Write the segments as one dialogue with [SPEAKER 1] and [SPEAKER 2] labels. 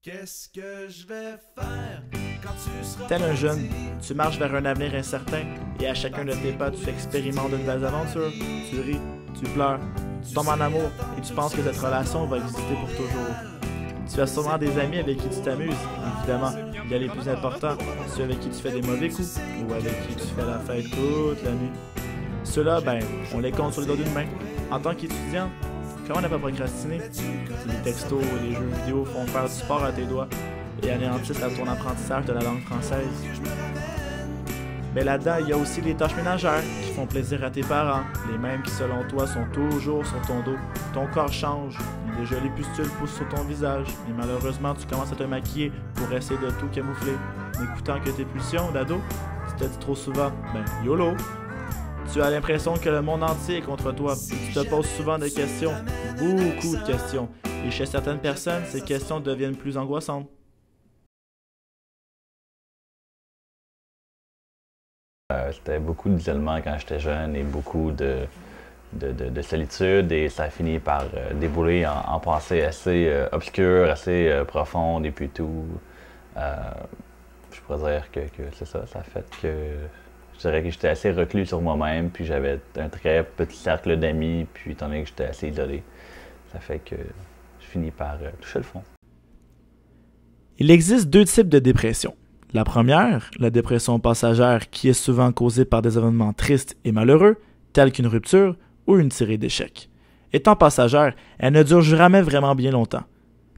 [SPEAKER 1] Qu'est-ce que je vais faire quand tu seras
[SPEAKER 2] Tel un jeune, tu marches vers un avenir incertain et à chacun de tes pas, tu expérimentes de nouvelles aventures. Tu ris, tu pleures, tu tombes en amour et tu penses que cette relation va exister pour toujours. Tu as sûrement des amis avec qui tu t'amuses, évidemment. Il y a les plus importants, ceux avec qui tu fais des mauvais coups ou avec qui tu fais la fête toute la nuit. Ceux-là, on les compte sur les doigts d'une main. En tant qu'étudiant, comment ne pas procrastiner? Les textos et les jeux vidéo font faire du sport à tes doigts et anéantissent à ton apprentissage de la langue française. Mais là-dedans, il y a aussi les tâches ménagères qui font plaisir à tes parents, les mêmes qui selon toi sont toujours sur ton dos. Ton corps change, des jolies pustules poussent sur ton visage, et malheureusement tu commences à te maquiller pour essayer de tout camoufler. N'écoutant que tes pulsions d'ado, tu te dis trop souvent, YOLO! Tu as l'impression que le monde entier est contre toi, et tu te poses souvent des questions, beaucoup de questions, et chez certaines personnes, ces questions deviennent plus angoissantes.
[SPEAKER 3] C'était beaucoup d'isolement quand j'étais jeune et beaucoup de solitude et ça a fini par débouler en pensées assez obscures, assez profondes et puis tout. Je pourrais dire que c'est ça, ça a fait que je dirais que j'étais assez reclus sur moi-même puis j'avais un très petit cercle d'amis puis étant donné que j'étais assez isolé, ça fait que je finis par toucher le fond.
[SPEAKER 2] Il existe deux types de dépression. La première, la dépression passagère qui est souvent causée par des événements tristes et malheureux, tels qu'une rupture ou une série d'échecs. Étant passagère, elle ne dure jamais vraiment bien longtemps.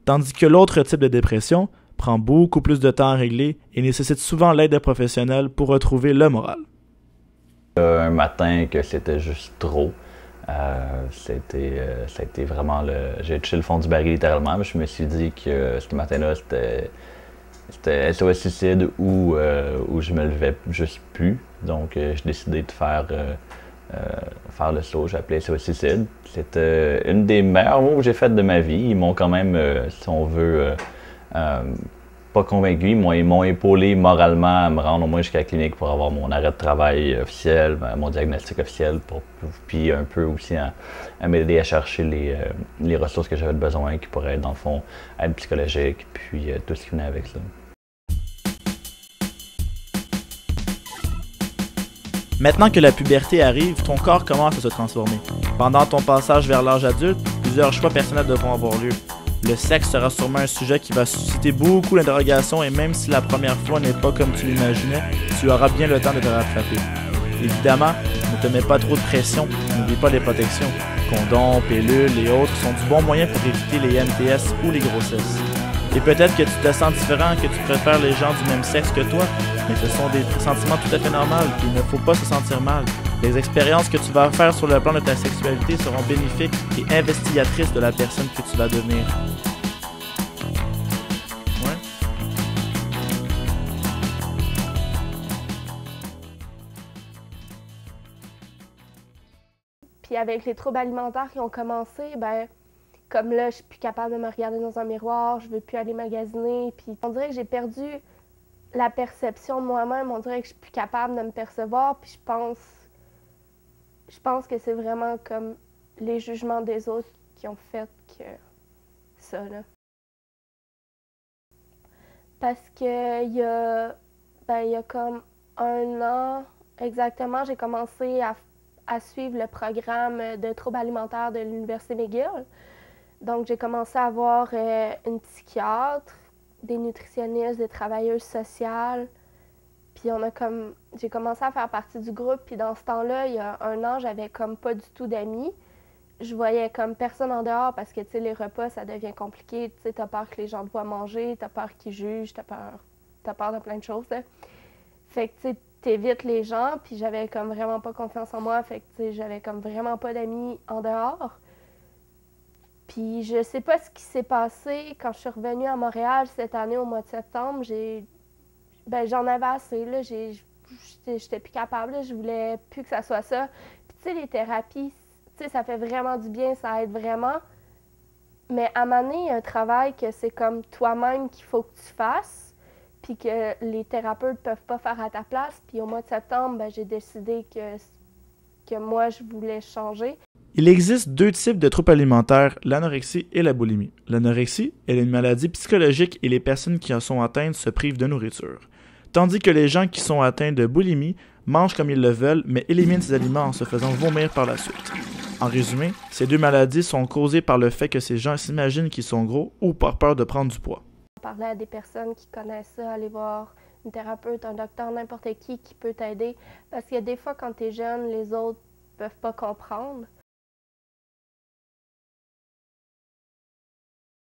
[SPEAKER 2] Tandis que l'autre type de dépression prend beaucoup plus de temps à régler et nécessite souvent l'aide de professionnels pour retrouver le moral.
[SPEAKER 3] Un matin que c'était juste trop, ça a été vraiment j'ai touché le fond du baril littéralement, mais je me suis dit que ce matin-là, c'était SOS suicide ou je me levais juste plus. Donc j'ai décidé de faire le saut. J'ai appelé SOS suicide. C'était une des meilleures moves que j'ai faites de ma vie. Ils m'ont quand même, si on veut, pas convaincu. Ils m'ont épaulé moralement à me rendre au moins jusqu'à la clinique pour avoir mon arrêt de travail officiel, mon diagnostic officiel, puis un peu aussi à m'aider à chercher les ressources que j'avais besoin, qui pourraient être dans le fond aide psychologique, puis tout ce qui venait avec ça.
[SPEAKER 2] Maintenant que la puberté arrive, ton corps commence à se transformer. Pendant ton passage vers l'âge adulte, plusieurs choix personnels devront avoir lieu. Le sexe sera sûrement un sujet qui va susciter beaucoup d'interrogations et même si la première fois n'est pas comme tu l'imaginais, tu auras bien le temps de te rattraper. Évidemment, ne te mets pas trop de pression, n'oublie pas les protections. Condoms, pilules et autres sont du bon moyen pour éviter les MTS ou les grossesses. Et peut-être que tu te sens différent, que tu préfères les gens du même sexe que toi, mais ce sont des sentiments tout à fait normaux, il ne faut pas se sentir mal. Les expériences que tu vas faire sur le plan de ta sexualité seront bénéfiques et investigatrices de la personne que tu vas devenir. Ouais.
[SPEAKER 4] Puis avec les troubles alimentaires qui ont commencé, comme là, je suis plus capable de me regarder dans un miroir, je veux plus aller magasiner, puis on dirait que j'ai perdu la perception de moi-même, on dirait que je suis plus capable de me percevoir, puis je pense que c'est vraiment comme les jugements des autres qui ont fait que ça, là. Parce que il y a comme 1 an exactement, j'ai commencé à suivre le programme de troubles alimentaires de l'Université McGill. Donc, j'ai commencé à voir une psychiatre, des nutritionnistes, des travailleuses sociales. Puis j'ai commencé à faire partie du groupe. Puis dans ce temps-là, il y a 1 an, j'avais comme pas du tout d'amis. Je voyais comme personne en dehors parce que, tu sais, les repas, ça devient compliqué. Tu sais, t'as peur que les gens te voient manger, t'as peur qu'ils jugent, t'as peur de plein de choses, là. Fait que, tu sais, t'évites les gens. Puis j'avais comme vraiment pas confiance en moi. Fait que, tu sais, j'avais comme vraiment pas d'amis en dehors. Puis je sais pas ce qui s'est passé quand je suis revenue à Montréal cette année au mois de septembre. J'en avais assez, là. J'étais plus capable, là. Je voulais plus que ça soit ça. Puis tu sais, les thérapies, tu sais, ça fait vraiment du bien, ça aide vraiment. Mais à un moment donné, il y a un travail que c'est comme toi-même qu'il faut que tu fasses, puis que les thérapeutes peuvent pas faire à ta place. Puis au mois de septembre, j'ai décidé que moi, je voulais changer.
[SPEAKER 2] Il existe deux types de troubles alimentaires, l'anorexie et la boulimie. L'anorexie est une maladie psychologique et les personnes qui en sont atteintes se privent de nourriture. Tandis que les gens qui sont atteints de boulimie mangent comme ils le veulent, mais éliminent ces aliments en se faisant vomir par la suite. En résumé, ces deux maladies sont causées par le fait que ces gens s'imaginent qu'ils sont gros ou par peur de prendre du poids.
[SPEAKER 4] Parler à des personnes qui connaissent ça, aller voir une thérapeute, un docteur, n'importe qui peut t'aider. Parce que des fois, quand tu es jeune, les autres peuvent pas comprendre.